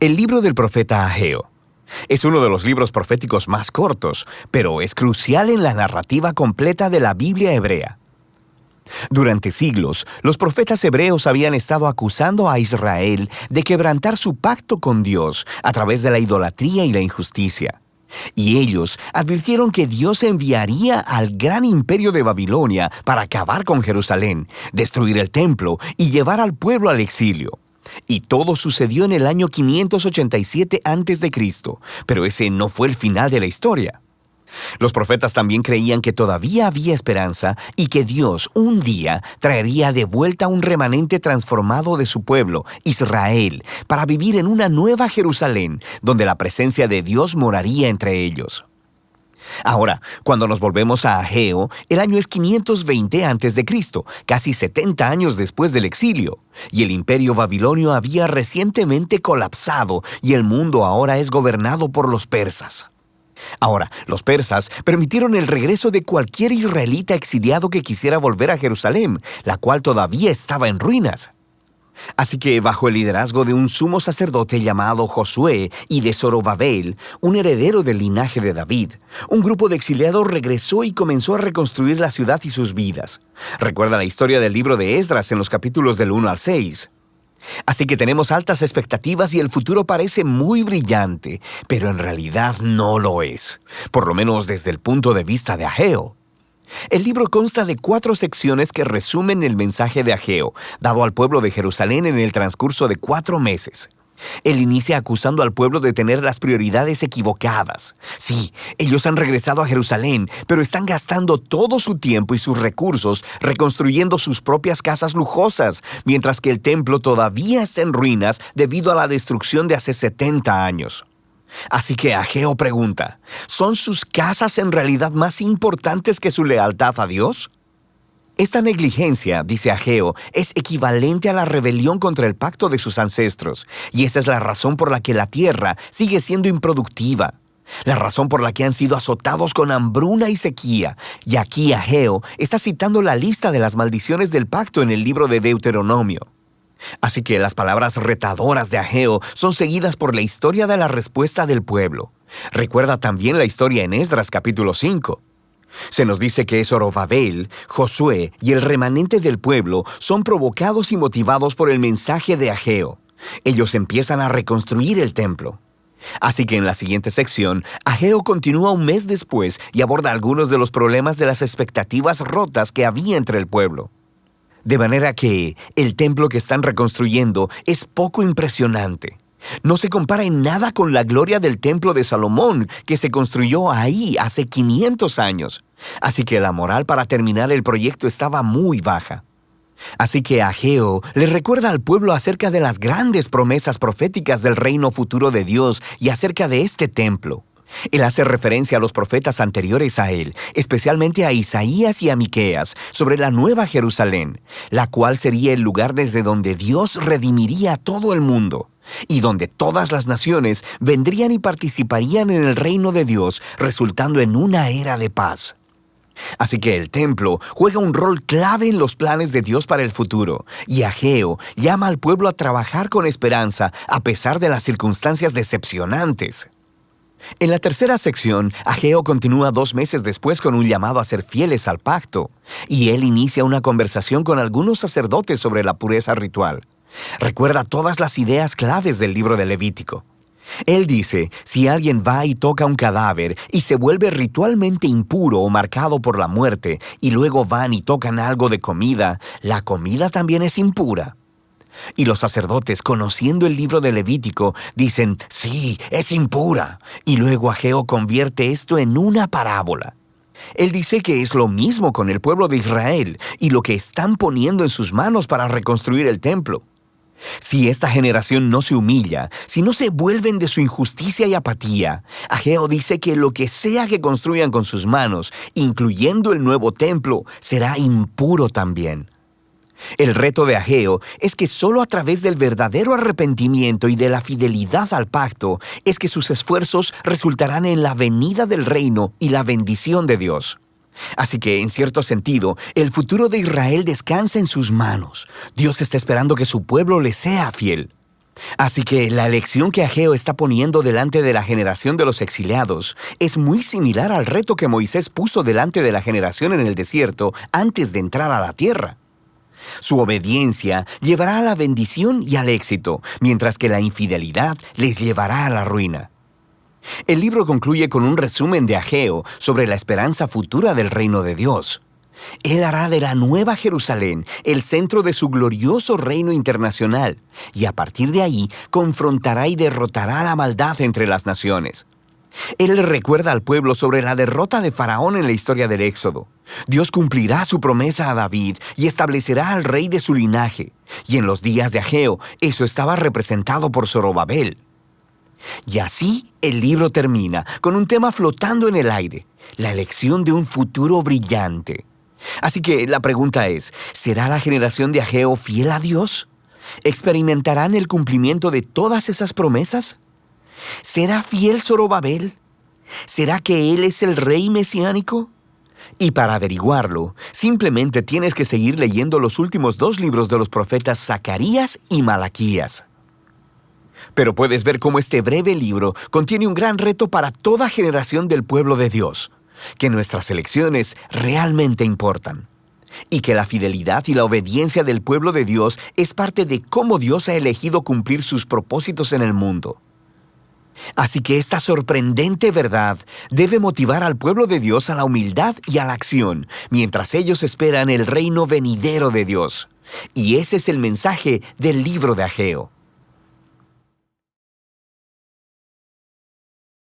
El libro del profeta Ageo es uno de los libros proféticos más cortos, pero es crucial en la narrativa completa de la Biblia hebrea. Durante siglos, los profetas hebreos habían estado acusando a Israel de quebrantar su pacto con Dios a través de la idolatría y la injusticia. Y ellos advirtieron que Dios enviaría al gran imperio de Babilonia para acabar con Jerusalén, destruir el templo y llevar al pueblo al exilio. Y todo sucedió en el año 587 a.C., pero ese no fue el final de la historia. Los profetas también creían que todavía había esperanza y que Dios un día traería de vuelta un remanente transformado de su pueblo, Israel, para vivir en una nueva Jerusalén, donde la presencia de Dios moraría entre ellos. Ahora, cuando nos volvemos a Ageo, el año es 520 a.C., casi 70 años después del exilio, y el imperio babilonio había recientemente colapsado y el mundo ahora es gobernado por los persas. Ahora, los persas permitieron el regreso de cualquier israelita exiliado que quisiera volver a Jerusalén, la cual todavía estaba en ruinas. Así que, bajo el liderazgo de un sumo sacerdote llamado Josué y de Zorobabel, un heredero del linaje de David, un grupo de exiliados regresó y comenzó a reconstruir la ciudad y sus vidas. Recuerda la historia del libro de Esdras en los capítulos del 1 al 6. Así que tenemos altas expectativas y el futuro parece muy brillante, pero en realidad no lo es, por lo menos desde el punto de vista de Ageo. El libro consta de 4 secciones que resumen el mensaje de Ageo, dado al pueblo de Jerusalén en el transcurso de 4 meses. Él inicia acusando al pueblo de tener las prioridades equivocadas. Sí, ellos han regresado a Jerusalén, pero están gastando todo su tiempo y sus recursos reconstruyendo sus propias casas lujosas, mientras que el templo todavía está en ruinas debido a la destrucción de hace 70 años. Así que Ageo pregunta, ¿son sus casas en realidad más importantes que su lealtad a Dios? Esta negligencia, dice Ageo, es equivalente a la rebelión contra el pacto de sus ancestros, y esa es la razón por la que la tierra sigue siendo improductiva, la razón por la que han sido azotados con hambruna y sequía. Y aquí Ageo está citando la lista de las maldiciones del pacto en el libro de Deuteronomio. Así que las palabras retadoras de Ageo son seguidas por la historia de la respuesta del pueblo. Recuerda también la historia en Esdras capítulo 5. Se nos dice que Zorobabel, Josué y el remanente del pueblo son provocados y motivados por el mensaje de Ageo. Ellos empiezan a reconstruir el templo. Así que en la siguiente sección, Ageo continúa un mes después y aborda algunos de los problemas de las expectativas rotas que había entre el pueblo. De manera que el templo que están reconstruyendo es poco impresionante. No se compara en nada con la gloria del templo de Salomón que se construyó ahí hace 500 años. Así que la moral para terminar el proyecto estaba muy baja. Así que Ageo le recuerda al pueblo acerca de las grandes promesas proféticas del reino futuro de Dios y acerca de este templo. Él hace referencia a los profetas anteriores a él, especialmente a Isaías y a Miqueas, sobre la nueva Jerusalén, la cual sería el lugar desde donde Dios redimiría a todo el mundo, y donde todas las naciones vendrían y participarían en el reino de Dios, resultando en una era de paz. Así que el templo juega un rol clave en los planes de Dios para el futuro, y Ageo llama al pueblo a trabajar con esperanza a pesar de las circunstancias decepcionantes. En la tercera sección, Ageo continúa 2 meses después con un llamado a ser fieles al pacto, y él inicia una conversación con algunos sacerdotes sobre la pureza ritual. Recuerda todas las ideas claves del libro de Levítico. Él dice, si alguien va y toca un cadáver y se vuelve ritualmente impuro o marcado por la muerte, y luego van y tocan algo de comida, la comida también es impura. Y los sacerdotes, conociendo el libro de Levítico, dicen, sí, es impura. Y luego Ageo convierte esto en una parábola. Él dice que es lo mismo con el pueblo de Israel y lo que están poniendo en sus manos para reconstruir el templo. Si esta generación no se humilla, si no se vuelven de su injusticia y apatía, Ageo dice que lo que sea que construyan con sus manos, incluyendo el nuevo templo, será impuro también. El reto de Ageo es que solo a través del verdadero arrepentimiento y de la fidelidad al pacto es que sus esfuerzos resultarán en la venida del reino y la bendición de Dios. Así que, en cierto sentido, el futuro de Israel descansa en sus manos. Dios está esperando que su pueblo le sea fiel. Así que la elección que Ageo está poniendo delante de la generación de los exiliados es muy similar al reto que Moisés puso delante de la generación en el desierto antes de entrar a la tierra. Su obediencia llevará a la bendición y al éxito, mientras que la infidelidad les llevará a la ruina. El libro concluye con un resumen de Ageo sobre la esperanza futura del reino de Dios. Él hará de la Nueva Jerusalén el centro de su glorioso reino internacional, y a partir de ahí confrontará y derrotará la maldad entre las naciones. Él le recuerda al pueblo sobre la derrota de Faraón en la historia del Éxodo. Dios cumplirá su promesa a David y establecerá al rey de su linaje, y en los días de Ageo eso estaba representado por Zorobabel. Y así el libro termina con un tema flotando en el aire, la elección de un futuro brillante. Así que la pregunta es, ¿será la generación de Ageo fiel a Dios? ¿Experimentarán el cumplimiento de todas esas promesas? ¿Será fiel Zorobabel? ¿Será que él es el rey mesiánico? Y para averiguarlo, simplemente tienes que seguir leyendo los últimos 2 libros de los profetas Zacarías y Malaquías. Pero puedes ver cómo este breve libro contiene un gran reto para toda generación del pueblo de Dios, que nuestras elecciones realmente importan, y que la fidelidad y la obediencia del pueblo de Dios es parte de cómo Dios ha elegido cumplir sus propósitos en el mundo. Así que esta sorprendente verdad debe motivar al pueblo de Dios a la humildad y a la acción, mientras ellos esperan el reino venidero de Dios. Y ese es el mensaje del libro de Ageo.